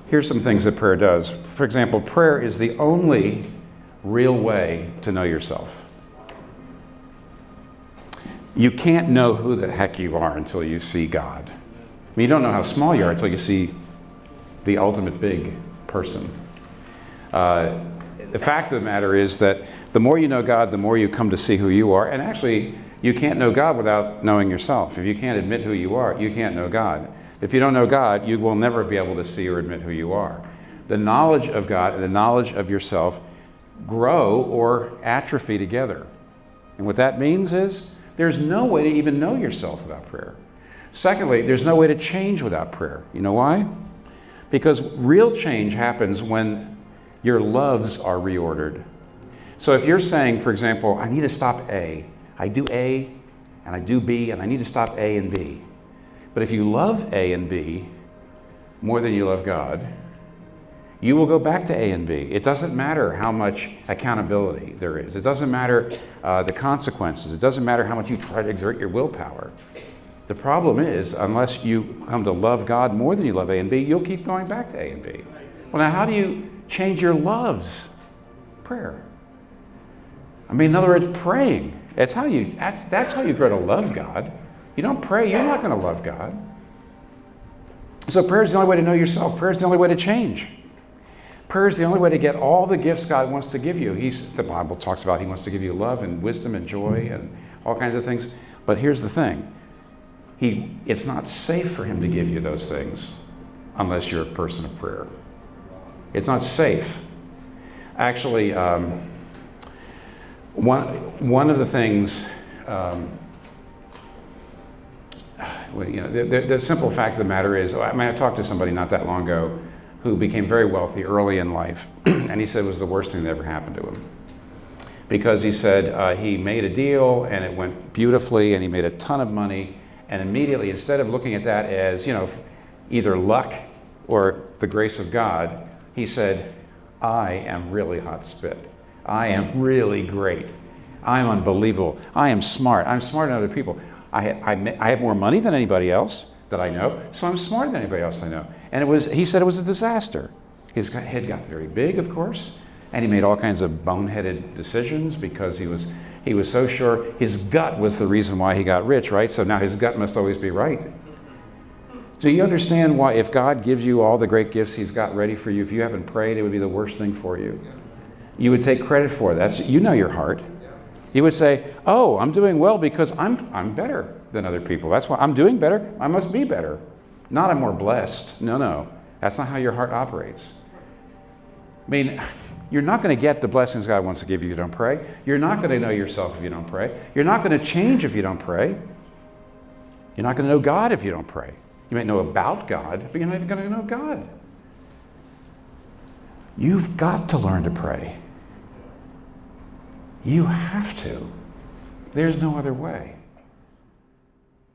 Here's some things that prayer does. For example, prayer is the only real way to know yourself. You can't know who the heck you are until you see God. I mean, you don't know how small you are until you see the ultimate big person. The fact of the matter is that the more you know God, the more you come to see who you are. And actually, you can't know God without knowing yourself. If you can't admit who you are, you can't know God. If you don't know God, you will never be able to see or admit who you are. The knowledge of God and the knowledge of yourself grow or atrophy together. And what that means is there's no way to even know yourself without prayer. Secondly, there's no way to change without prayer. You know why? Because real change happens when your loves are reordered. So if you're saying, for example, I need to stop A. I do A and I do B and I need to stop A and B. But if you love A and B more than you love God, you will go back to A and B. It doesn't matter how much accountability there is. It doesn't matter the consequences. It doesn't matter how much you try to exert your willpower. The problem is, unless you come to love God more than you love A and B, you'll keep going back to A and B. Well, now how do you change your loves? Prayer. I mean, in other words, praying. That's how you grow to love God. You don't pray, you're not going to love God. So prayer is the only way to know yourself. Prayer is the only way to change. Prayer is the only way to get all the gifts God wants to give you. The Bible talks about He wants to give you love and wisdom and joy and all kinds of things. But here's the thing. It's not safe for Him to give you those things unless you're a person of prayer. It's not safe. Actually, one of the things, the simple fact of the matter is, I talked to somebody not that long ago who became very wealthy early in life, and he said it was the worst thing that ever happened to him. Because he said he made a deal and it went beautifully and he made a ton of money, and immediately, instead of looking at that as, either luck or the grace of God, he said, I am really hot spit. I am really great. I am unbelievable. I am smart. I'm smarter than other people. I have more money than anybody else that I know, so I'm smarter than anybody else I know. And he said it was a disaster. His head got very big, of course, and he made all kinds of boneheaded decisions because he was so sure his gut was the reason why he got rich, right? So now his gut must always be right. Do you understand why if God gives you all the great gifts He's got ready for you, if you haven't prayed, it would be the worst thing for you? You would take credit for it. You know your heart. You would say, oh, I'm doing well because I'm better than other people. That's why I'm doing better. I must be better. Not I'm more blessed. No. That's not how your heart operates. I mean, you're not going to get the blessings God wants to give you if you don't pray. You're not going to know yourself if you don't pray. You're not going to change if you don't pray. You're not going to know God if you don't pray. You might know about God, but you're not even going to know God. You've got to learn to pray. You have to. There's no other way.